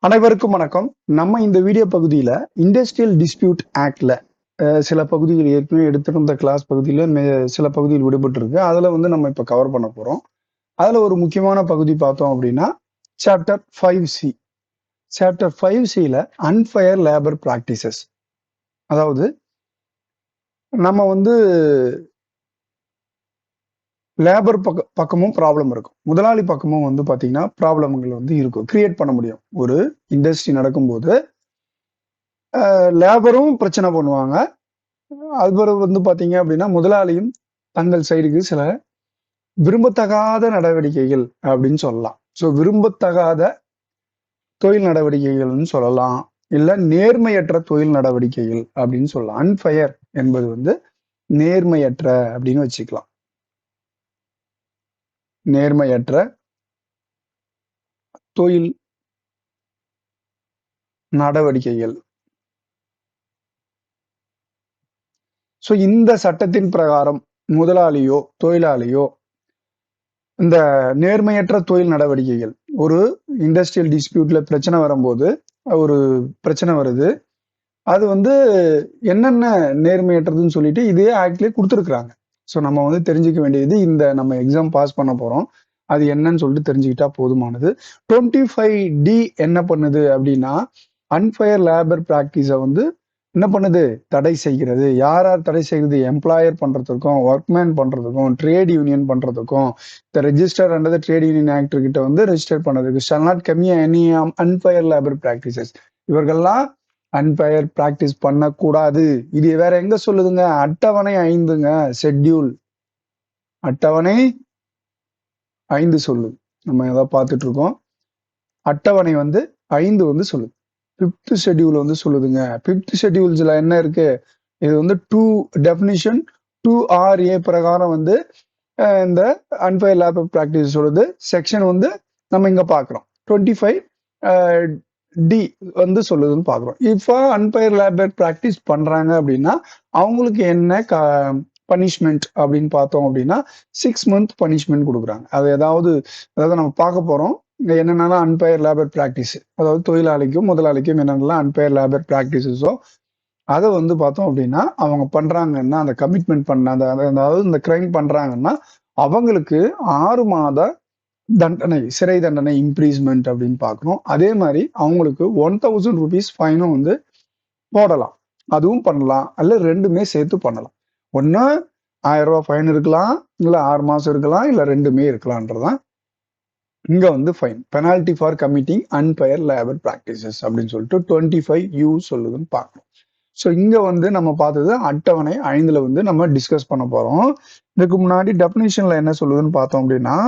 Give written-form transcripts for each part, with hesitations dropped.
அனைவருக்கும் வணக்கம். நம்ம இந்த வீடியோ பகுதியில இண்டஸ்ட்ரியல் டிஸ்பியூட் ஆக்ட்ல சில பகுதிகள் ஏற்கனவே எடுத்திருந்த கிளாஸ் பகுதியில சில பகுதிகள் விடுபட்டு இருக்கு. அதுல நம்ம இப்ப கவர் பண்ண போறோம். அதுல ஒரு முக்கியமான பகுதி பார்த்தோம் அப்படின்னா சாப்டர் 5C. சாப்டர் 5Cல அன்ஃபயர் லேபர் பிராக்டிசஸ். அதாவது நம்ம லேபர் பக்கமும் ப்ராப்ளம் இருக்கும், முதலாளி பக்கமும் பாத்தீங்கன்னா ப்ராப்ளம்கள் இருக்கும். கிரியேட் பண்ண முடியும். ஒரு இண்டஸ்ட்ரி நடக்கும்போது லேபரும் பிரச்சனை பண்ணுவாங்க. அது பாத்தீங்க அப்படின்னா முதலாளியும் தங்கள் சைடுக்கு சில விரும்பத்தகாத நடவடிக்கைகள் அப்படின்னு சொல்லலாம். ஸோ விரும்பத்தகாத தொழில் நடவடிக்கைகள்னு சொல்லலாம், இல்ல நேர்மையற்ற தொழில் நடவடிக்கைகள் அப்படின்னு சொல்லலாம். அன்ஃபயர் என்பது நேர்மையற்ற அப்படின்னு வச்சுக்கலாம். நேர்மையற்ற தொழில் நடவடிக்கைகள். ஸோ இந்த சட்டத்தின் பிரகாரம் முதலாளியோ தொழிலாளியோ இந்த நேர்மையற்ற தொழில் நடவடிக்கைகள், ஒரு இண்டஸ்ட்ரியல் டிஸ்பியூட்ல பிரச்சனை வரும்போது ஒரு பிரச்சனை வருது, அது என்னென்ன நேர்மையற்றதுன்னு சொல்லிட்டு இதே ஆக்ட்லயே கொடுத்துருக்குறாங்க. ஸோ நம்ம தெரிஞ்சுக்க வேண்டியது, இந்த நம்ம எக்ஸாம் பாஸ் பண்ண போறோம், அது என்னன்னு சொல்லிட்டு தெரிஞ்சுக்கிட்டா போதுமானது. 25D என்ன பண்ணுது அப்படின்னா அன்ஃபயர் லேபர் பிராக்டிஸை என்ன பண்ணுது, தடை செய்கிறது. யார் யார் தடை செய்கிறது? எம்ப்ளாயர் பண்றதுக்கும், ஒர்க்மேன் பண்றதுக்கும், ட்ரேட் யூனியன் பண்றதுக்கும், இந்த register under trade union act கிட்ட ரெஜிஸ்டர் பண்ணதுக்கு ஷால் நாட் கம்மி எனி அன்ஃபயர் லேபர் பிராக்டிசஸ். இவர்கள்லாம் அன்பயர் பிராக்டிஸ் பண்ணக்கூடாது. இது வேற எங்க சொல்லுதுங்க? அட்டவணை 5ங்க, ஷெட்யூல் அட்டவணை 5 சொல்லுது. நம்ம ஏதாவது பார்த்துட்டு இருக்கோம். அட்டவணை 5 சொல்லுது. 5th ஷெட்யூல் சொல்லுதுங்க. 5th ஷெட்யூல்ஸ்ல என்ன இருக்கு? இது 2 டெஃபினிஷன் 2RA பிரகாரம் இந்த அன்ஃபயர் லேபர் பிராக்டிஸ் சொல்லுது. செக்ஷன் நம்ம இங்க பாக்குறோம் 25D சொல்லுதுன்னு பாக்குறோம். இப்ப அன்பயர் லேபர் பிராக்டிஸ் பண்றாங்க அப்படின்னா அவங்களுக்கு என்ன பனிஷ்மெண்ட் அப்படின்னு பார்த்தோம் அப்படின்னா 6 month பனிஷ்மெண்ட் கொடுக்குறாங்க. அது அதாவது நம்ம பார்க்க போறோம் என்னென்னலாம் அன்பயர் லேபர் பிராக்டிஸ், அதாவது தொழிலாளிக்கும் முதலாளிக்கும் என்னென்னலாம் அன்பயர் லேபர் பிராக்டிஸஸோ அதை பார்த்தோம் அப்படின்னா அவங்க பண்றாங்கன்னா, அந்த கமிட்மெண்ட் பண்ண அதாவது இந்த கிரைம் பண்றாங்கன்னா அவங்களுக்கு 6 மாத தண்டனை, சிறை தண்டனை, இம்ப்ரீஸ்மெண்ட் அப்படின்னு பார்க்கணும். அதே மாதிரி அவங்களுக்கு 1000 rupees ஃபைனும் போடலாம். அதுவும் பண்ணலாம், அல்ல ரெண்டுமே சேர்த்து பண்ணலாம். ஒன்னு 1000 ரூபாய் ஃபைன் இருக்கலாம், இல்ல 6 மாசம் இருக்கலாம், இல்ல ரெண்டுமே இருக்கலாம்ன்றதான் இங்க fine. Penalty for committing unfair labour practices அப்படின்னு சொல்லிட்டு 25U சொல்லுதுன்னு பார்க்கணும். ஸோ இங்க நம்ம பார்த்தது அட்டவணை 5ல நம்ம டிஸ்கஸ் பண்ண போறோம். இதுக்கு முன்னாடி டெஃபினிஷன்ல என்ன சொல்லுதுன்னு பார்த்தோம் அப்படின்னா,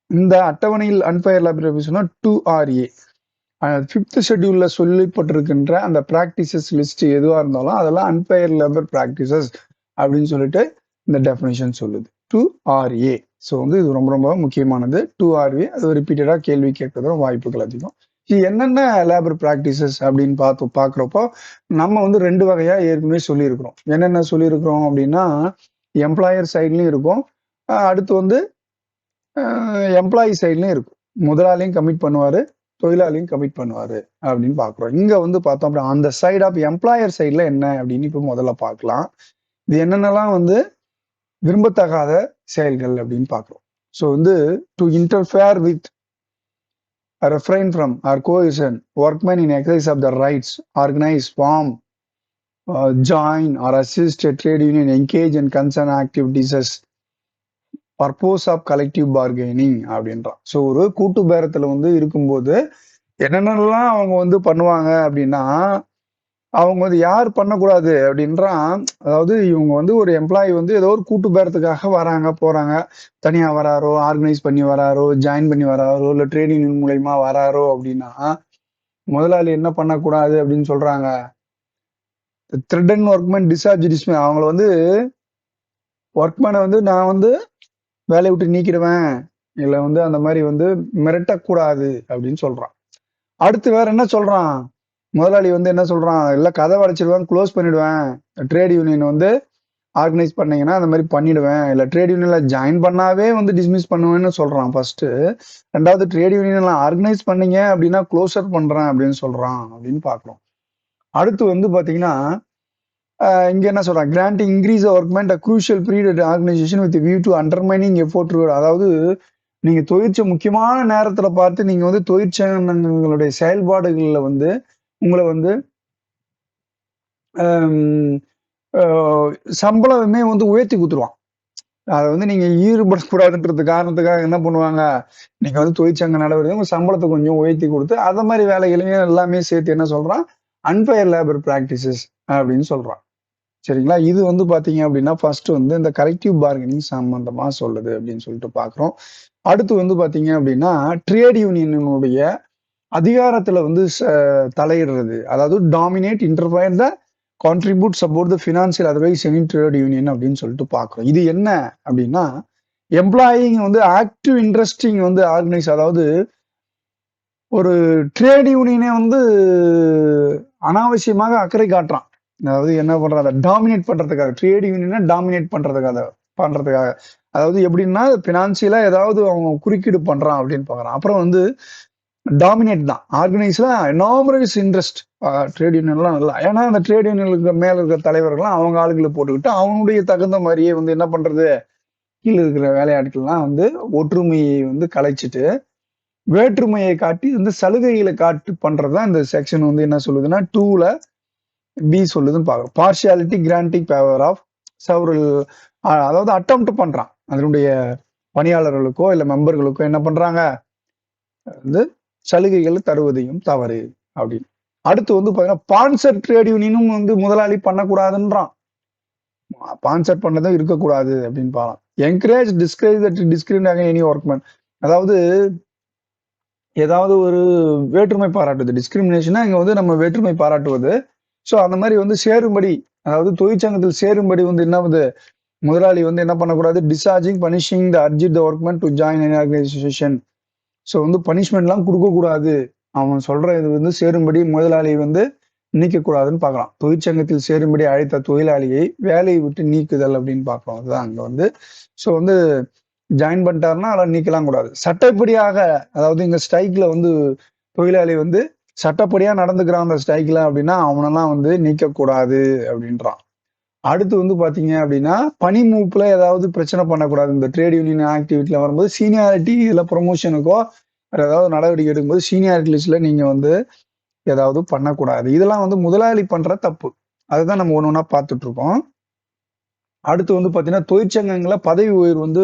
இந்த அட்டவணையில் அன்ஃபயர் லேபர் பிராக்டிஸ்னா 2RA 5th ஷெட்யூல்ல சொல்லப்பட்டிருக்கின்ற அந்த பிராக்டிசஸ் லிஸ்ட் எதுவா இருந்தாலும் அதெல்லாம் அன்ஃபயர் லேபர் பிராக்டிசஸ் அப்படின்னு சொல்லிட்டு இந்த டெஃபினிஷன் சொல்லுது. 2RA. ஸோ இது ரொம்ப ரொம்ப முக்கியமானது. 2RA அது ரிப்பீட்டடா கேள்வி கேட்கறதும் வாய்ப்புகள் அதிகம். இது என்னென்ன லேபர் பிராக்டிசஸ் அப்படின்னு பார்க்குறப்போ நம்ம 2 வகையா ஏற்கனவே சொல்லியிருக்கிறோம். என்னென்ன சொல்லியிருக்கிறோம் அப்படின்னா, எம்ப்ளாயர் சைட்லயும் இருக்கும், அடுத்து எம்ப்ளாயி சைட்லயும் இருக்கும். முதலாளியும் கமிட் பண்ணுவாரு, தொழிலாளியும் கமிட் பண்ணுவாரு அப்படின்னு பாக்குறோம். இங்க பார்த்தோம் அப்படின்னா அந்த சைட் ஆஃப் எம்ப்ளாயர் சைட்ல என்ன அப்படின்னு இப்ப முதல்ல பார்க்கலாம். இது என்னென்னலாம் விரும்பத்தகாத செயல்கள் அப்படின்னு பாக்குறோம். So to interfere with, refrain from or coercion workmen in exercise of the rights, organize, form, join or assist a trade union, engage in concern activities as purpose of collective bargaining அப்படின்றான். So ஒரு கூட்டு பேரத்துல இருக்கும்போது என்னென்னலாம் அவங்க பண்ணுவாங்க அப்படின்னா, அவங்க யார் பண்ணக்கூடாது அப்படின்றான். அதாவது இவங்க ஒரு எம்ப்ளாயி ஏதோ ஒரு கூட்டு பேரத்துக்காக வராங்க போறாங்க, தனியா வராரோ, ஆர்கனைஸ் பண்ணி வராரோ, ஜாயின் பண்ணி வராரோ, இல்ல ட்ரேட் யூனியன் மூலயமா வராரோ அப்படின்னா முதலாளி என்ன பண்ணக்கூடாது அப்படின்னு சொல்றாங்க, thread and workmen discharge dismiss, அவங்கள ஒர்க்மேனை நான் வேலையை விட்டு நீக்கிடுவேன், இல்ல அந்த மாதிரி மிரட்டக்கூடாது அப்படின்னு சொல்றான். அடுத்து வேற என்ன சொல்றான் முதலாளி, என்ன சொல்றான், இல்ல கதை அடைச்சிடுவேன், க்ளோஸ் பண்ணிடுவேன், ட்ரேட் யூனியன் ஆர்கனைஸ் பண்ணீங்கன்னா அந்த மாதிரி பண்ணிடுவேன், இல்ல ட்ரேட் யூனியன்ல ஜாயின் பண்ணாவே வந்து டிஸ்மிஸ் பண்ணுவேன்னு சொல்றான் ஃபர்ஸ்ட். ரெண்டாவது ட்ரேட் யூனியன்ல ஆர்கனைஸ் பண்ணீங்க அப்படின்னா க்ளோசர் பண்றேன் அப்படின்னு சொல்றான் அப்படின்னு பாக்குறோம். அடுத்து வந்து பாத்தீங்கன்னா இங்க என்ன சொல்றான், granting increase workmen a crucial period organisation with view to undermining effort. அதாவது நீங்க தொழிற்ச முக்கியமான நேரத்துல பார்த்து நீங்க வந்து தொழிற்சங்கங்களுடைய செயல்பாடுகள்ல வந்து உங்களை வந்து சம்பளமே வந்து உயர்த்தி கொடுத்துருவான். அதை வந்து நீங்க ஈடுபடக்கூடாதுன்றது காரணத்துக்காக என்ன பண்ணுவாங்க, நீங்க வந்து தொழிற்சங்க நடவடிக்கை உங்க சம்பளத்தை கொஞ்சம் உயர்த்தி கொடுத்து அத மாதிரி வேலைகளையும் எல்லாமே சேர்த்து என்ன சொல்றான், அன்பேர் லேபர் பிராக்டிசஸ் அப்படின்னு சொல்றான். சரிங்களா? இது வந்து பாத்தீங்க அப்படின்னா ஃபர்ஸ்ட் வந்து இந்த கலெக்டிவ் பார்கெனிங் சம்பந்தமா சொல்லுது அப்படின்னு சொல்லிட்டு பாக்குறோம். அடுத்து வந்து பாத்தீங்க அப்படின்னா ட்ரேட் யூனியனுடைய அதிகாரத்துல வந்து தலையிடுறது, அதாவது dominate interfere the contribute support the financial otherwise any trade union அப்படின்னு சொல்லிட்டு பாக்குறோம். இது என்ன அப்படின்னா எம்ப்ளாயிங் வந்து ஆக்டிவ் இன்ட்ரெஸ்டிங் வந்து ஆர்கனைஸ், அதாவது ஒரு ட்ரேட் யூனியனை வந்து அனாவசியமாக அக்கறை காட்டுறான். அதாவது என்ன பண்றாங்க, டாமினேட் பண்றதுக்காக, ட்ரேட் யூனியனை டாமினேட் பண்றதுக்காக அதாவது எப்படின்னா பினான்சியலா ஏதாவது அவங்க குறுக்கீடு பண்றான் அப்படின்னு பாக்குறான். அப்புறம் வந்து டாமினேட் தான் ஆர்கனைஸ்ல எனாமரஸ் இன்ட்ரெஸ்ட் ட்ரேட் யூனியன்லாம் நல்லா, ஏன்னா அந்த ட்ரேட் யூனியனுக்கு மேல இருக்கிற தலைவர்கள்லாம் அவங்க ஆளுகளை போட்டுக்கிட்டு அவனுடைய தகுந்த மாதிரியே வந்து என்ன பண்றது, கீழே இருக்கிற வேலையாட்கள்லாம் வந்து ஒற்றுமையை வந்து கலைச்சிட்டு வேற்றுமையை காட்டி வந்து சலுகைகளை காட்டு பண்றதுதான் இந்த செக்ஷன் வந்து என்ன சொல்லுதுன்னா 2ல பி சொல்லுதுன்னு பாக்குறோம். Partiality granting power of several, அதாவது அட்டெம்ப்ட் பண்றான் அதனுடைய பணியாளர்களுக்கோ இல்ல மெம்பர்களுக்கோ என்ன பண்றாங்க வந்து சலுகைகள் தருவதையும் தவறு அப்படின்னு. அடுத்து வந்து பாத்தீங்கன்னா ஸ்பான்சர் ட்ரேட் யூனியனும் வந்து முதலாளி பண்ணக்கூடாதுன்றான். ஸ்பான்சர் பண்ணதும் இருக்கக்கூடாது அப்படின்னு பாக்கலாம். Encourage discourage discriminate any workmen, அதாவது ஏதாவது ஒரு வேற்றுமை பாராட்டுவது, டிஸ்கிரிமினேஷனா இங்க வந்து நம்ம வேற்றுமை பாராட்டுவது. ஸோ அந்த மாதிரி வந்து சேரும்படி, அதாவது தொழிற்சங்கத்தில் சேரும்படி வந்து என்ன வந்து முதலாளி வந்து என்ன பண்ணக்கூடாது, discharging punishing the urged the workman to join any organisation. So வந்து பனிஷ்மெண்ட்லாம் கொடுக்கக்கூடாது, அவன் சொல்ற இது வந்து சேரும்படி முதலாளி வந்து நீக்கக்கூடாதுன்னு பார்க்கலாம். தொழிற்சங்கத்தில் சேரும்படி அழைத்த தொழிலாளியை வேலையை விட்டு நீக்குதல் அப்படின்னு பார்க்கலாம். அதுதான் அங்க வந்து. ஸோ வந்து ஜாயின் பண்ணிட்டாருன்னா அதெல்லாம் நீக்கலாம் கூடாது. சட்டப்படியாக, அதாவது இங்க ஸ்ட்ரைக்ல வந்து தொழிலாளி வந்து சட்டப்படியா நடந்துக்கிறான் அந்த ஸ்ட்ரைக்ல அப்படின்னா அவனெல்லாம் வந்து நீக்கக்கூடாது அப்படின்றான். அடுத்து வந்து பாத்தீங்க அப்படின்னா பணி மூப்புல ஏதாவது பிரச்சனை பண்ணக்கூடாது. இந்த ட்ரேட் யூனியன் ஆக்டிவிட்டில வரும்போது சீனியாரிட்டி இதுல ப்ரொமோஷனுக்கோ ஏதாவது நடவடிக்கை எடுக்கும்போது சீனியாரிட்டி லிஸ்ட்ல நீங்க வந்து ஏதாவது பண்ணக்கூடாது. இதெல்லாம் வந்து முதலாளி பண்ற தப்பு. அதுதான் நம்ம ஒண்ணு ஒண்ணா பார்த்துட்டு இருக்கோம். அடுத்து வந்து பாத்தீங்கன்னா தொழிற்சங்கங்கள பதவி உயர்வு வந்து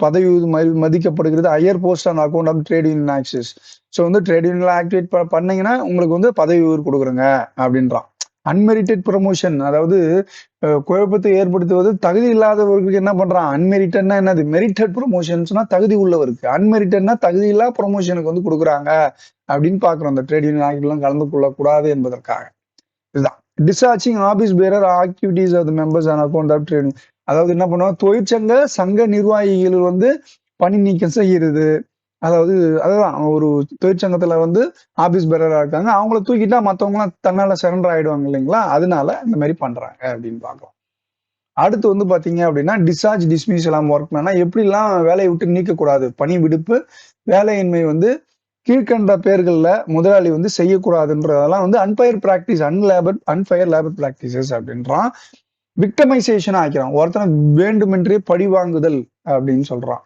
பதவி மதிக்கப்படுகிறது higher post and account of trade union access. So வந்து ட்ரேட் யூனியன்ல ஆக்டிவேட் பண்ணீங்கன்னா உங்களுக்கு வந்து பதவி உயர்வு கொடுக்குறங்க அப்படின்றான். அன்மெரிட்டட் ப்ரமோஷன், அதாவது குழப்பத்தை ஏற்படுத்துவது தகுதி இல்லாதவர்களுக்கு என்ன பண்றான், அன்மெரிட்டட்னா என்னது, மெரிட்டட் ப்ரமோஷன்ஸ்னா தகுதி உள்ளவருக்கு, அன்மெரிட்டட்னா தகுதி இல்லா ப்ரமோஷனுக்கு வந்து கொடுக்குறாங்க அப்படின்னு பாக்குறோம். அந்த ட்ரேட் யூனியன் ஆக்டிவ்லாம் கலந்து கொள்ளக்கூடாது என்பதற்காக. இதுதான் discharging office bearer activities of the members on account of trade. அதாவது என்ன பண்ணுவாங்க, தொழிற்சங்க சங்க நிர்வாகிகள் வந்து பணி நீக்கம் செய்யறது. அதாவது அதுதான் ஒரு தொழிற்சங்கத்துல வந்து ஆபீஸ் பேரரா இருக்காங்க, அவங்கள தூக்கிட்டா மத்தவங்க எல்லாம் தன்னால சரண்டர் ஆயிடுவாங்க இல்லைங்களா, அதனால இந்த மாதிரி பண்றாங்க அப்படின்னு பாக்கலாம். அடுத்து வந்து பாத்தீங்க அப்படின்னா டிஸ்சார்ஜ் டிஸ்மிஸ் எல்லாம் ஒர்க்மேனா எப்படி எல்லாம் வேலையை விட்டு நீக்கக்கூடாது, பணி விடுப்பு வேலையின்மை வந்து கீழ்கண்ட பேர்கள்ல முதலாளி வந்து செய்யக்கூடாதுன்றதெல்லாம் வந்து அன்பயர் பிராக்டிஸ், அன்ஃபயர் லேபர் பிராக்டிசஸ் அப்படின்றான். விக்டமைசேஷன் ஆக்கிறான், ஒருத்தனை வேண்டுமென்றே பழிவாங்குதல் அப்படின்னு சொல்றான்.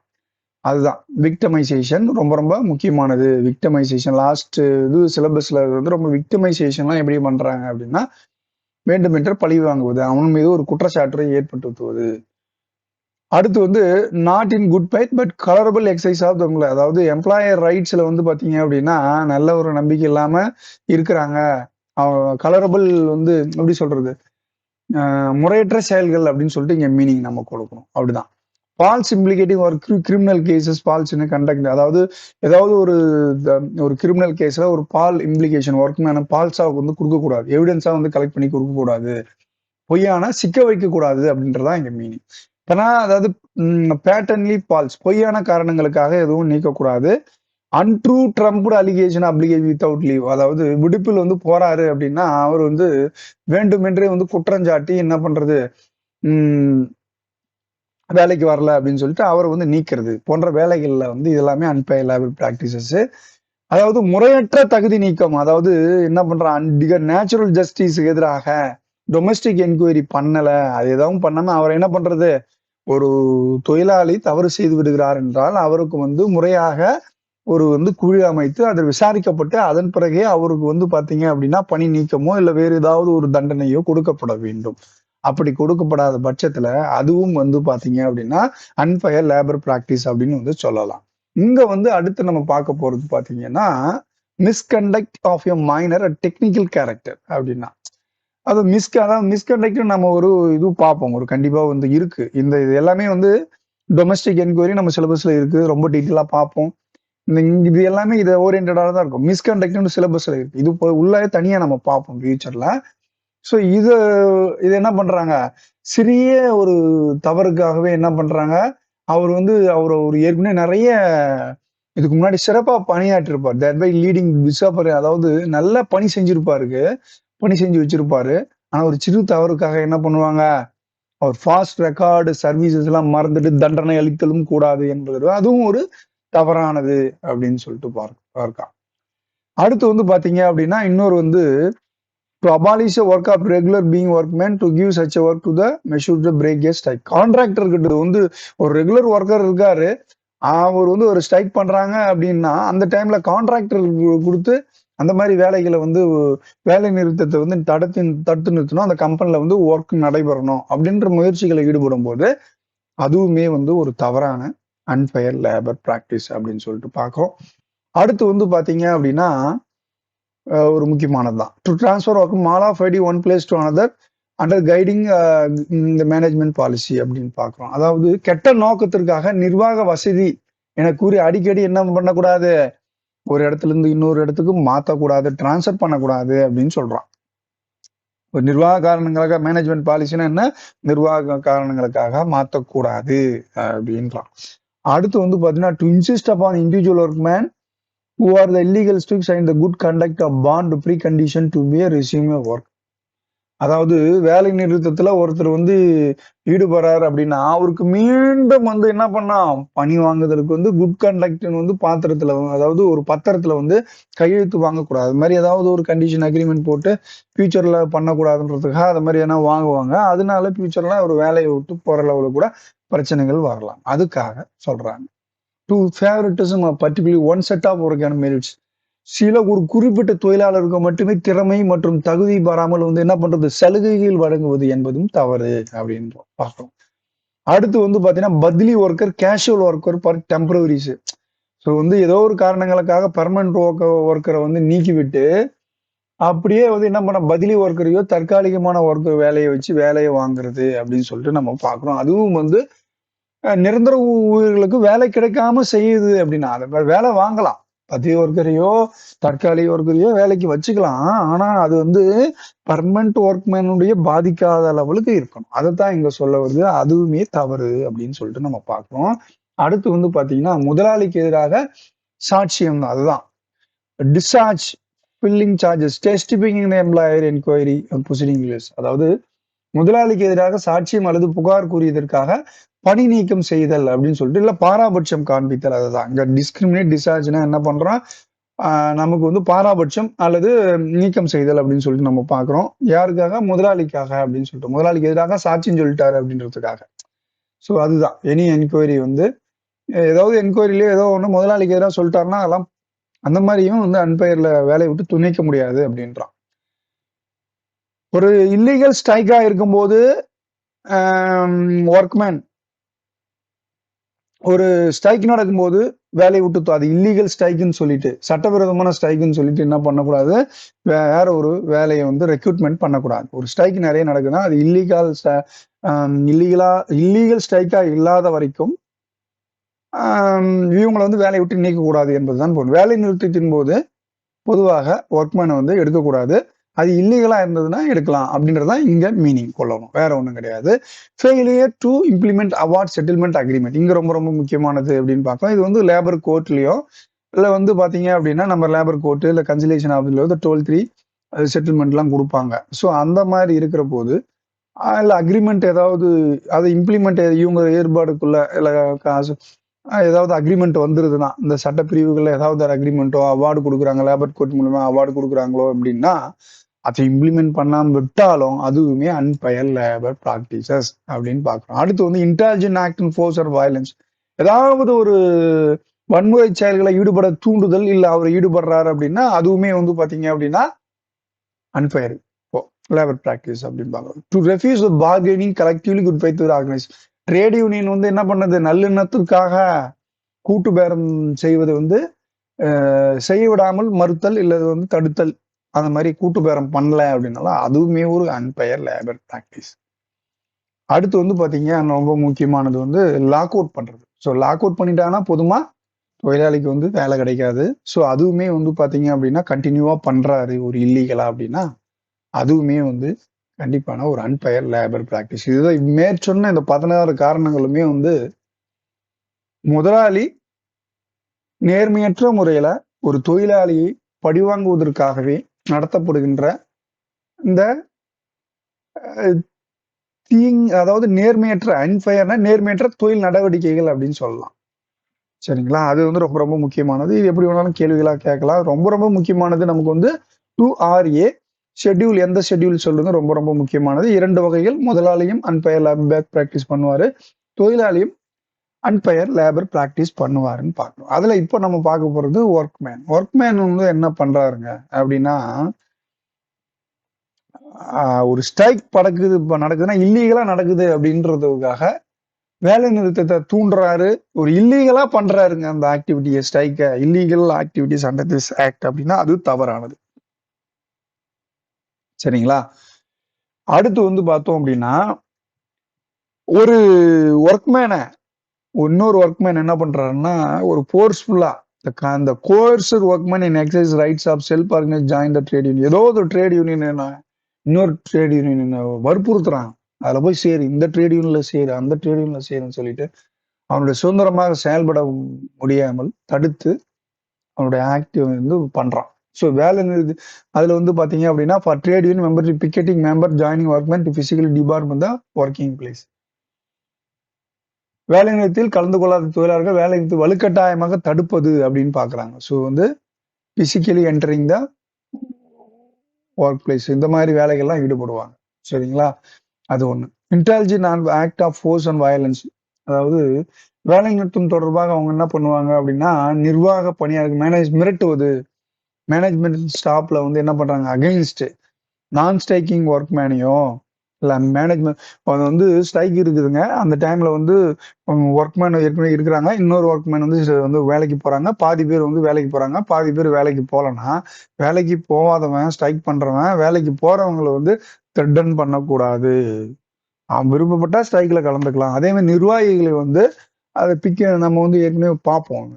அதுதான் விக்டமைசேஷன் ரொம்ப ரொம்ப முக்கியமானது. விக்டமைசேஷன் லாஸ்ட் இது சிலபஸ்ல வந்து ரொம்ப விக்டமைசேஷன்லாம் எப்படி பண்றாங்க அப்படின்னா வேண்டுமென்றே பழி வாங்குவது, அவன் மீது ஒரு குற்றச்சாட்டை ஏற்படுத்துவது. அடுத்து வந்து not in good faith but colourable exercise of தம்ல, அதாவது எம்ப்ளாயர் ரைட்ஸ்ல வந்து பாத்தீங்க அப்படின்னா நல்ல ஒரு நம்பிக்கை இல்லாம இருக்கிறாங்க. கலரபிள் வந்து எப்படி சொல்றது, முறையற்ற செயல்கள் அப்படின்னு சொல்லிட்டு இங்க மீனிங் நம்ம கொடுக்கணும். அப்படிதான் ஃபால்ஸ் இம்ப்ளிகேட்டிங் ஒரு criminal cases false in conduct, அதாவது ஏதாவது ஒரு கிரிமினல் கேஸ்ல ஒரு பால் இம்ப்ளிகேஷன் ஒர்க்மேன பால்ஸா வந்து கொடுக்கக்கூடாது, எவிடன்ஸா வந்து கலெக்ட் பண்ணி கொடுக்கக்கூடாது, பொய்யான சிக்க வைக்க கூடாது அப்படின்றதான் இங்க மீனிங். அதாவது பேட்டர்ன்லி பால்ஸ், பொய்யான காரணங்களுக்காக எதுவும் நீக்கக்கூடாது. அன்ட்ரூ ட்ரம்ப்டு அலிகேஷன் அப்ளிகேட் வித்தவுட் லீவ், அதாவது விடுப்பில் வந்து போறாரு அப்படின்னா அவர் வந்து வேண்டுமென்றே வந்து குற்றஞ்சாட்டி என்ன பண்றது, வேலைக்கு வரல அப்படின்னு சொல்லிட்டு அவரை வந்து நீக்கிறது போன்ற வேலைகள்ல வந்து இதெல்லாமே அன்பெயர் லேபர் பிராக்டிசஸ். அதாவது முறையற்ற தகுதி நீக்கம், அதாவது என்ன பண்றான், நேச்சுரல் ஜஸ்டிஸுக்கு எதிராக டொமஸ்டிக் என்கொயரி பண்ணல, அது எதுவும் பண்ணாம அவர் என்ன பண்றது, ஒரு தொழிலாளி தவறு செய்து விடுகிறார் என்றால் அவருக்கு வந்து முறையாக ஒரு வந்து குழு அமைத்து அதில் விசாரிக்கப்பட்டு அதன் பிறகே அவருக்கு வந்து பாத்தீங்க அப்படின்னா பணி நீக்கமோ இல்ல வேறு ஏதாவது ஒரு தண்டனையோ கொடுக்கப்பட வேண்டும். அப்படி கொடுக்கப்படாத பட்சத்துல அதுவும் வந்து பாத்தீங்க அப்படின்னா அன்ஃபயர் லேபர் பிராக்டிஸ் அப்படின்னு வந்து சொல்லலாம். இங்க வந்து அடுத்து நம்ம பார்க்க போறது பாத்தீங்கன்னா misconduct of a minor technical character அப்படின்னா, அது அதாவது மிஸ்கண்டக்ட் நம்ம ஒரு இது பார்ப்போம், ஒரு கண்டிப்பா வந்து இருக்கு. இது எல்லாமே வந்து டொமஸ்டிக் என்கொயரி நம்ம சிலபஸ்ல இருக்கு, ரொம்ப டீட்டெயிலா பார்ப்போம். இது எல்லாமே இதை ஓரியன்டா தான் இருக்கும். மிஸ்கண்டக்ட்னு சிலபஸ்ல இருக்கு, இது உள்ளே தனியா நம்ம பார்ப்போம் ஃபியூச்சர்ல. ஸோ இது என்ன பண்றாங்க, சிறிய ஒரு தவறுக்காகவே என்ன பண்றாங்க, அவர் வந்து அவர் ஒரு ஏற்கனவே நிறைய இதுக்கு முன்னாடி சிறப்பா பணியாற்றிருப்பார், தட் பை லீடிங் பிஷப்பர், அதாவது நல்ல பணி செஞ்சு வச்சிருப்பாரு. ஆனா ஒரு சிறு தவறுக்காக என்ன பண்ணுவாங்க, அவர் ஃபாஸ்ட் ரெக்கார்டு சர்வீசஸ் எல்லாம் மறந்துட்டு தண்டனை அளித்தலும் கூடாது என்பது அதுவும் ஒரு தவறானது அப்படின்னு சொல்லிட்டு பார்க்கலாம். அடுத்து வந்து பாத்தீங்க அப்படின்னா இன்னொரு வந்து to abolish the work of regular being workmen to give such a work to the measure to break a strike. Contractor கிட்ட வந்து ஒரு ரெகுலர் ஒர்க்கர் இருக்காரு, அவர் வந்து ஒரு ஸ்ட்ரைக் பண்றாங்க அப்படின்னா அந்த டைம்ல கான்ட்ராக்டர் கொடுத்து அந்த மாதிரி வேலைகளை வந்து வேலை நிறுத்தத்தை வந்து தடுத்து நிறுத்தணும், அந்த கம்பெனில வந்து ஒர்க் நடைபெறணும் அப்படின்ற முயற்சிகளை ஈடுபடும் போது அதுவுமே வந்து ஒரு தவறான அன்ஃபயர் லேபர் பிராக்டிஸ் அப்படின்னு சொல்லிட்டு பார்க்கிறோம். அடுத்து வந்து பாத்தீங்க அப்படின்னா ஒரு முக்கியமானதுதான், to transfer workman of it one place to another under guiding இந்த மேனேஜ்மெண்ட் பாலிசி அப்படின்னு பார்க்கிறோம். அதாவது கெட்ட நோக்கத்திற்காக நிர்வாக வசதி என கூறி அடிக்கடி என்ன பண்ணக்கூடாது, ஒரு இடத்துல இருந்து இன்னொரு இடத்துக்கு மாற்றக்கூடாது, டிரான்ஸ்ஃபர் பண்ணக்கூடாது அப்படின்னு சொல்றான். ஒரு நிர்வாக காரணங்களுக்காக, மேனேஜ்மெண்ட் பாலிசினா என்ன, நிர்வாக காரணங்களுக்காக மாற்றக்கூடாது அப்படின்றான். அடுத்து வந்து பாத்தீங்கன்னா to insist upon individual workmen who are the illegal strict sign the good conduct of bond precondition to be a resume work. அதாவது வேலை நிறுத்தத்துல ஒருத்தர் வந்து ஈடுபடுறாரு அப்படின்னா அவருக்கு மீண்டும் வந்து என்ன பண்ணா, பணி வாங்குதலுக்கு வந்து குட் கண்டக்ட் வந்து பாத்திரத்துல, அதாவது ஒரு பத்திரத்துல வந்து கையெழுத்து வாங்கக்கூடாது, அது மாதிரி ஏதாவது ஒரு கண்டிஷன் அக்ரிமெண்ட் போட்டு ஃபியூச்சர்ல பண்ணக்கூடாதுன்றதுக்காக அது மாதிரி என்ன வாங்குவாங்க. அதனால ஃபியூச்சர்ல ஒரு வேலையை விட்டு போற லெவலுக்கு கூட பிரச்சனைகள் வரலாம், அதுக்காக சொல்றாங்க. To favouritism particularly one set of ஒர்க்கான மெரிட்ஸ், சில ஒரு குறிப்பிட்ட தொழிலாளருக்கு மட்டுமே திறமை மற்றும் தகுதி பெறாமல் வந்து என்ன பண்றது, சலுகைகள் வழங்குவது என்பதும் தவறு அப்படின்னு பார்க்கிறோம். அடுத்து வந்து பாத்தீங்கன்னா badli worker casual worker for temporaries. So வந்து ஏதோ ஒரு காரணங்களுக்காக பர்மனன்ட் ஒர்க்கரை வந்து நீக்கிவிட்டு அப்படியே வந்து என்ன பண்ண பத்லி ஒர்க்கரையோ தற்காலிகமான ஒர்க்கர் வேலையை வச்சு வேலையை வாங்குறது அப்படின்னு சொல்லிட்டு நம்ம பார்க்கிறோம். அதுவும் வந்து நிரந்தர ஊழியர்களுக்கு வேலை கிடைக்காம செய்யுது அப்படின்னா அதை வேலை வாங்கலாம், பதவி ஒர்க்கரையோ தற்காலிக ஒர்க்கரையோ வேலைக்கு வச்சுக்கலாம், ஆனா அது வந்து பர்மனன்ட் ஒர்க்மேனுடைய பாதிக்காத லெவலுக்கு இருக்கணும், அதைத்தான் இங்க சொல்ல வருது, அதுவுமே தவறு அப்படின்னு சொல்லிட்டு நம்ம பார்க்கிறோம். அடுத்து வந்து பாத்தீங்கன்னா முதலாளிக்கு எதிராக சாட்சியம், அதுதான் discharge filling charges testifying employer enquiry proceedings. அதாவது முதலாளிக்கு எதிராக சாட்சியம் அல்லது புகார் கூறியதற்காக பணி நீக்கம் செய்தல் அப்படின்னு சொல்லிட்டு, இல்ல பாராபட்சம் காண்பித்தல். அதுதான் இங்க டிஸ்கிரிமினேட் டிஸ்சார்ஜ்னா என்ன பண்றோம், நமக்கு வந்து பாராபட்சம் அல்லது நீக்கம் செய்தல் அப்படின்னு சொல்லிட்டு நம்ம பாக்குறோம். யாருக்காக, முதலாளிக்காக அப்படின்னு சொல்லிட்டு, முதலாளிக்கு எதிராக சாட்சியம் சொல்லிட்டாரு அப்படின்றதுக்காக. ஸோ அதுதான் எனி என்கொயரி வந்து ஏதாவது என்கொயரியில ஏதோ ஒண்ணு முதலாளிக்கு எதிராக சொல்லிட்டாருன்னா அதெல்லாம் அந்த மாதிரியும் வந்து அன்பெயர்ல வேலையை விட்டு துணைக்க முடியாது அப்படின்றான். ஒரு இல்லீகல் ஸ்ட்ரைக்கா இருக்கும்போது ஒர்க்மேன் ஒரு ஸ்ட்ரைக் நடக்கும்போது வேலையை விட்டு, அது இல்லீகல் ஸ்ட்ரைக்குன்னு சொல்லிட்டு, சட்டவிரோதமான ஸ்ட்ரைக்குன்னு சொல்லிட்டு என்ன பண்ணக்கூடாது, வேற ஒரு வேலையை வந்து ரெக்ரூட்மெண்ட் பண்ணக்கூடாது. ஒரு ஸ்ட்ரைக் நிறைய நடக்குதுன்னா அது இல்லீகல் ஸ்ட்ரைக்கா இல்லாத வரைக்கும் இவங்களை வந்து வேலையை விட்டு நீக்கக்கூடாது என்பதுதான் பொருள். வேலை நிறுத்தத்தின் போது பொதுவாக ஒர்க்மேனை வந்து எடுக்கக்கூடாது, அது இல்லீகலா இருந்ததுன்னா எடுக்கலாம் அப்படின்றதான் இங்க மீனிங் கொள்ளணும், வேற ஒண்ணும் கிடையாது. Failure to implement award settlement agreement, இங்க ரொம்ப ரொம்ப முக்கியமானது அப்படின்னு பார்க்கலாம். இது வந்து லேபர் கோர்ட்லயோ இல்ல வந்து பாத்தீங்க அப்படின்னா நம்ம லேபர் கோர்ட் இல்ல கன்சலேஷன் ஆஃபீஸ்ல வந்து 12(3) செட்டில்மெண்ட் எல்லாம் கொடுப்பாங்க. ஸோ அந்த மாதிரி இருக்கிற போது இல்ல அக்ரிமெண்ட் ஏதாவது அதை இம்ப்ளிமெண்ட் இவங்க ஏற்பாடுக்குள்ள இல்ல காசு ஏதாவது அக்ரிமெண்ட் வந்துருதுன்னா, இந்த சட்டப்பிரிவுகள்ல ஏதாவது ஒரு அக்ரிமெண்ட்டோ, அவார்டு குடுக்குறாங்க, லேபர் கோட் மூலியமா அவார்டு குடுக்குறாங்களோ அப்படின்னா, அதை இம்ப்ளிமெண்ட் பண்ணாம விட்டாலும், அதுவுமே அன்ஃபேர் லேபர் பிராக்டிசஸ் அப்படின்னு பார்க்கிறோம். அடுத்து வந்து intelligent act in fours are violence. ஏதாவது ஒரு வன்முறை செயல்களை ஈடுபட தூண்டுதல், இல்ல அவர் ஈடுபடுறாரு அப்படின்னா, அதுவுமே வந்து பாத்தீங்க அப்படின்னா, அன்ஃபேர் லேபர் பிராக்டிஸ் அப்படின்னு பார்க்கிறோம். To refuse bargaining collectively good faith organise. Trade union வந்து என்ன பண்ணது, நல்லெண்ணத்திற்காக கூட்டு பேரம் செய்வது வந்து செய்ய விடாமல் மறுத்தல் இல்லது வந்து தடுத்தல், அந்த மாதிரி கூட்டு பேரம் பண்ணல அப்படின்னால அதுவுமே ஒரு அன்பயர் லேபர் பிராக்டிஸ். அடுத்து வந்து பாத்தீங்க ரொம்ப முக்கியமானது வந்து லாக் அவுட் பண்றது. ஸோ லாக் அவுட் பண்ணிட்டாங்கன்னா பொதுமா தொழிலாளிக்கு வந்து வேலை கிடைக்காது. ஸோ அதுவுமே வந்து பாத்தீங்க அப்படின்னா கண்டினியூவா பண்றாரு ஒரு இல்லீகலா அப்படின்னா அதுவுமே வந்து கண்டிப்பான ஒரு அன்பயர் லேபர் பிராக்டிஸ். இதுதான் மேற்சொன்ன இந்த 16 காரணங்களுமே வந்து முதலாளி நேர்மையற்ற முறையில ஒரு தொழிலாளியை பழிவாங்குவதற்காகவே நடத்தப்படுகின்ற இந்த அதாவது நேர்மையற்ற அன்ஃபயர்னா நேர்மையற்ற தொழில் நடவடிக்கைகள் அப்படின்னு சொல்லலாம். சரிங்களா? அது வந்து ரொம்ப ரொம்ப முக்கியமானது. இது எப்படி வேணாலும் கேள்விகளா கேட்கலாம். ரொம்ப ரொம்ப முக்கியமானது நமக்கு வந்து 2RA ஷெட்யூல். எந்த ஷெட்யூல் சொல்றது ரொம்ப ரொம்ப முக்கியமானது. 2 வகைகள். முதலாளியும் அன்பயர் லேபர் பிராக்டிஸ் பண்ணுவாரு, தொழிலாளியும் அன்பயர் லேபர் பிராக்டிஸ் பண்ணுவாருன்னு பார்க்கணும். அதுல இப்போ நம்ம பார்க்க போறது ஒர்க்மேன். ஒர்க்மேன் வந்து என்ன பண்றாருங்க அப்படின்னா, ஒரு ஸ்ட்ரைக் நடக்குதுன்னா இல்லீகலா நடக்குது அப்படின்றதுக்காக வேலை நிறுத்தத்தை தூண்டுறாரு. ஒரு இல்லீகலா பண்றாருங்க அந்த ஆக்டிவிட்டியை, ஸ்ட்ரைக்க. Illegal activities under this act அப்படின்னா அது தவறானது. சரிங்களா? அடுத்து வந்து பார்த்தோம் அப்படின்னா, ஒரு ஒர்க்மேனை இன்னொரு ஒர்க்மேன் என்ன பண்றாருன்னா, ஒரு ஃபோர்ஸ்ஃபுல்லா அந்த coerced workman in exercise rights of self organise join the trade union. ஏதோ ஒரு ட்ரேட் யூனியன் இன்னொரு ட்ரேட் யூனியன் வற்புறுத்துறான். அதுல போய் சேரு, இந்த ட்ரேட் யூனியன்ல சேரு, அந்த ட்ரேட் யூனியன்ல சேருன்னு சொல்லிட்டு அவனுடைய சுதந்திரமாக செயல்பட முடியாமல் தடுத்து அவனுடைய ஆக்டிவ் வந்து பண்றான். ஸோ வேலை நிறுத்தி அதுல வந்து பாத்தீங்க அப்படின்னா for trade union membership picketing member joining workmen to physically department the working place. வேலை நிறுத்தத்தில் கலந்து கொள்ளாத தொழிலாளர்கள் வேலை நிறுத்தி வலுக்கட்டாயமாக தடுப்பது அப்படின்னு பாக்குறாங்க. ஸோ வந்து physically entering the work place, இந்த மாதிரி வேலைகள்லாம் ஈடுபடுவாங்க. சரிங்களா? அது ஒண்ணு. Intelligent act of force and violence. அதாவது வேலை நிறுத்தம் தொடர்பாக அவங்க என்ன பண்ணுவாங்க அப்படின்னா, நிர்வாக பணியாளர்கள் மிரட்டுவது, மேனேஜ்மெண்ட் ஸ்டாப்ல வந்து என்ன பண்றாங்க, அகைன்ஸ்ட் நான் ஸ்ட்ரைக்கிங் ஒர்க்மேனையோ இல்ல மேனேஜ்மெண்ட் அது வந்து ஸ்ட்ரைக் இருக்குதுங்க. அந்த டைம்ல வந்து ஒர்க்மேன் ஏற்கனவே இருக்கிறாங்க. இன்னொரு ஒர்க்மேன் வந்து வேலைக்கு போறாங்க. பாதி பேர் வந்து வேலைக்கு போறாங்க. பாதி பேர் வேலைக்கு போகலன்னா, வேலைக்கு போகாதவன், ஸ்ட்ரைக் பண்றவன் வேலைக்கு போறவங்களை வந்து த்ரெட்டன் பண்ணக்கூடாது. அவன் விருப்பப்பட்டா ஸ்ட்ரைக்ல கலந்துக்கலாம். அதே மாதிரி நிர்வாகிகளை வந்து அதை நம்ம வந்து ஏற்கனவே பார்ப்போம்.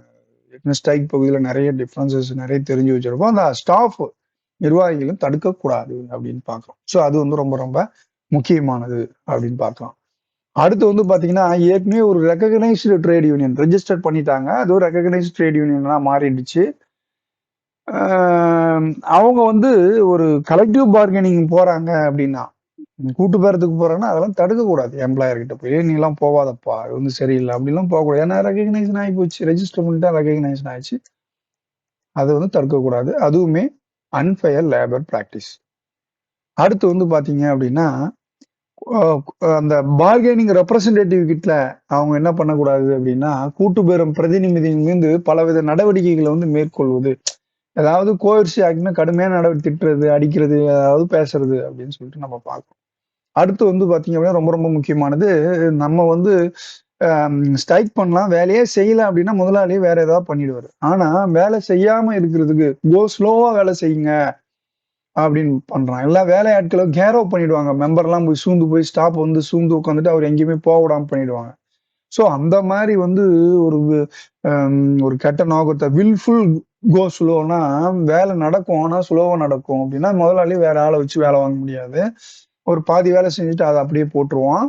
ஏற்கனவே ஸ்ட்ரைக் பகுதியில் நிறைய டிஃபரன்சஸ் நிறைய தெரிஞ்சு வச்சிருப்போம். அந்த ஸ்டாஃப் நிர்வாகிகளும் தடுக்கக்கூடாது அப்படின்னு பார்க்கலாம். ஸோ அது வந்து ரொம்ப ரொம்ப முக்கியமானது அப்படின்னு பார்க்கலாம். அடுத்து வந்து பாத்தீங்கன்னா, ஏற்கனவே ஒரு ரெகக்னைஸ்டு ட்ரேட் யூனியன் ரெஜிஸ்டர் பண்ணிட்டாங்க. அது ஒரு ரெகக்னைஸ்டு ட்ரேட் யூனியனா மாறிடுச்சு. அவங்க வந்து ஒரு கலெக்டிவ் பார்கெனிங் போறாங்க அப்படின்னா, கூட்டு பேரத்துக்கு போறாங்கன்னா அதெல்லாம் தடுக்கக்கூடாது. எம்ப்ளாயர் கிட்ட போய் நீ எல்லாம் போவாதப்பா, அது வந்து சரியில்லை அப்படிலாம் போகக்கூடாது. ஏன்னா ரெகக்னைசன் ஆகி போச்சு, ரெஜிஸ்டர் பண்ணிட்டா ரெகக்னைசன் ஆயிடுச்சு. அது வந்து தடுக்கக்கூடாது. அதுவுமே அன்ஃபேர் லேபர் பிராக்டிஸ். அடுத்து வந்து பாத்தீங்க அப்படின்னா, அந்த பார்கெனிங் ரெப்ரசன்டேட்டிவ் கிட்ட அவங்க என்ன பண்ணக்கூடாது அப்படின்னா, கூட்டு பேரம் பிரதிநிதி மீது பலவித நடவடிக்கைகளை வந்து மேற்கொள்வது. அதாவது கோர்சி ஆக்ட்னா கடுமையான நடவடிக்கை, திட்டுறது, அடிக்கிறது, அதாவது பேசுறது அப்படின்னு சொல்லிட்டு நம்ம பார்க்கணும். அடுத்து வந்து பாத்தீங்க அப்படின்னா ரொம்ப ரொம்ப முக்கியமானது, நம்ம வந்து ஸ்ட்ரைக் பண்ணலாம், வேலையே செய்யல அப்படின்னா முதலாளியே வேற ஏதாவது பண்ணிடுவாரு. ஆனா வேலை செய்யாம இருக்கிறதுக்கு ஸ்லோவா வேலை செய்யுங்க அப்படின்னு பண்றான். எல்லா வேலையாட்களும் கேரோ பண்ணிடுவாங்க. மெம்பர்லாம் போய் ஸ்டாப் வந்து சூழ்ந்து உட்காந்துட்டு அவர் எங்கேயுமே போக விடாம பண்ணிடுவாங்க. ஸோ அந்த மாதிரி வந்து ஒரு ஒரு கெட்ட நோக்கத்தை வில்ஃபுல் ஸ்லோனா வேலை நடக்கும், ஆனா ஸ்லோவா நடக்கும் அப்படின்னா முதலாளி வேற ஆளை வச்சு வேலை வாங்க முடியாது. ஒரு பாதி வேலை செஞ்சுட்டு அதை அப்படியே போட்டுருவான்.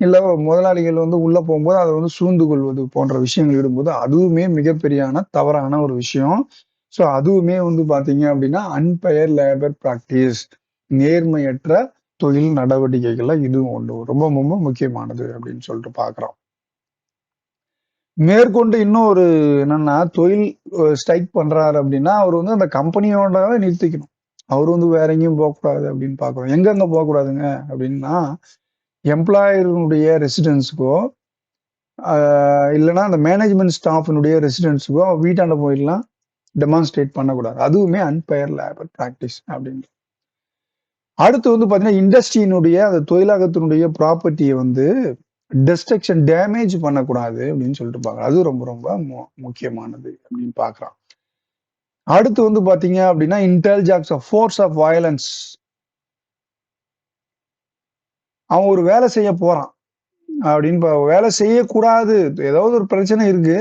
இல்ல முதலாளிகள் வந்து உள்ள போகும்போது அதை வந்து சூழ்ந்து கொள்வது போன்ற விஷயங்கள் இடும்போது அதுவுமே மிகப்பெரியான தவறான ஒரு விஷயம். ஸோ அதுவுமே வந்து பாத்தீங்க அப்படின்னா அன்பயர் லேபர் பிராக்டிஸ், நேர்மையற்ற தொழில் நடவடிக்கைகள்ல இதுவும் ஒண்ணு ரொம்ப ரொம்ப முக்கியமானது அப்படின்னு சொல்லிட்டு பார்க்குறோம். மேற்கொண்டு இன்னும் ஒரு என்னன்னா, தொழில் ஸ்ட்ரைக் பண்றாரு அப்படின்னா, அவர் வந்து அந்த கம்பெனியோட நிறுத்திக்கணும். அவரு வந்து வேற எங்கேயும் போகக்கூடாது அப்படின்னு பார்க்குறோம். எங்கெங்க போகக்கூடாதுங்க அப்படின்னா, எம்ப்ளாயருடைய ரெசிடென்ஸ்க்கோ, அ இல்லன்னா அந்த மேனேஜ்மென்ட் ஸ்டாஃப்னுடைய ரெசிடென்ஸ்க்கோ வீட்டாண்ட போயிலாம் டெமான்ஸ்ட்ரேட் பண்ணக்கூடாது. அதுவுமே அன்ஃபேர் லேபர் பிராக்டிஸ் அப்படின்ட்டு. அடுத்து வந்து பார்த்தீங்கன்னா, இண்டஸ்ட்ரியினுடைய அந்த தொழிலகத்தினுடைய ப்ராப்பர்ட்டிய வந்து டெஸ்ட்ரக்ஷன், டேமேஜ் பண்ணக்கூடாது அப்படின்னு சொல்லிட்டு பார்க்குறோம். அது ரொம்ப ரொம்ப முக்கியமானது அப்படின்னு பார்க்குறோம். அடுத்து வந்து பார்த்தீங்க அப்படின்னா, indulge acts of force of violence. அவன் ஒரு வேலை செய்ய போறான் அப்படின்னு வேலை செய்யக்கூடாது. ஏதாவது ஒரு பிரச்சனை இருக்கு.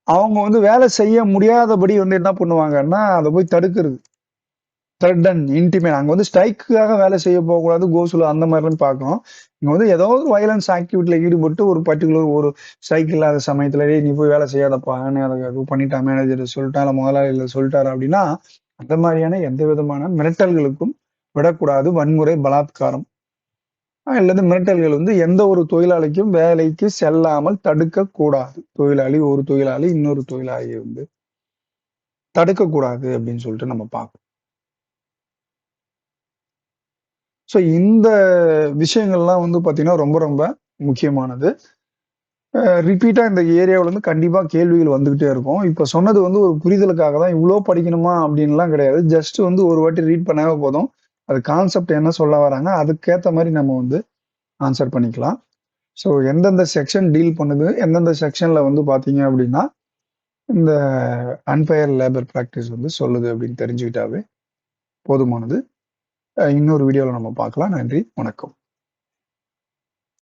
அவங்க வந்து வேலை செய்ய முடியாதபடி வந்து என்ன பண்ணுவாங்கன்னா, அத போய் தடுக்கிறது. Thread and intimate. அங்க வந்து ஸ்ட்ரைக்குக்காக வேலை செய்ய போகக்கூடாது, கோசுல அந்த மாதிரிலாம் பார்க்கிறோம். இங்க வந்து ஏதோ ஒரு வயலன்ஸ் ஆக்டிவிட்டில ஈடுபட்டு ஒரு பர்ட்டிகுலர் ஒரு ஸ்ட்ரைக் இல்லாத சமயத்துல, "டேய் நீ போய் வேலை செய்யாதப்பா, நான் அத இது பண்ணிட்டான் மேனேஜர் சொல்லிட்டான், இல்ல முதலாளி சொல்லிட்டாரு" அப்படின்னா, அந்த மாதிரியான எந்த விதமான மிரட்டல்களுக்கும் விடக்கூடாது. வன்முறை, பலாத்காரம் அல்லது மிரட்டல்கள் வந்து எந்த ஒரு தொழிலாளிக்கும் வேலைக்கு செல்லாமல் தடுக்கக்கூடாது. ஒரு தொழிலாளி இன்னொரு தொழிலாளியை வந்து தடுக்கக்கூடாது அப்படின்னு சொல்லிட்டு நம்ம பார்க்கிறோம். ஸோ இந்த விஷயங்கள்லாம் வந்து பார்த்தீங்கன்னா, ரொம்ப ரொம்ப முக்கியமானது. ரிப்பீட்டா இந்த ஏரியாவுல இருந்து கண்டிப்பா கேள்விகள் வந்துகிட்டே இருக்கும். இப்ப சொன்னது வந்து ஒரு புரிதலுக்காக தான். இவ்ளோ படிக்கணுமா அப்டின்லாம் கிடையாது. ஜஸ்ட் வந்து ஒரு வாட்டி ரீட் பண்ணாவே போதும். அது கான்செப்ட் என்ன சொல்ல வராங்க, அதுக்கேத்த மாரி நம்ம வந்து ஆன்சர் பண்ணிக்கலாம். ஸோ எந்தெந்த செக்ஷன் டீல் பண்ணுது, எந்தெந்த செக்ஷன்ல வந்து பார்த்தீங்க அப்டின்னா, இந்த அன்ஃபேர் லேபர் பிராக்டிஸ் வந்து சொல்லுது அப்டின்னு தெரிஞ்சுக்கிட்டாவே போதுமானது. இன்னொரு வீடியோல நம்ம பார்க்கலாம். நன்றி, வணக்கம்.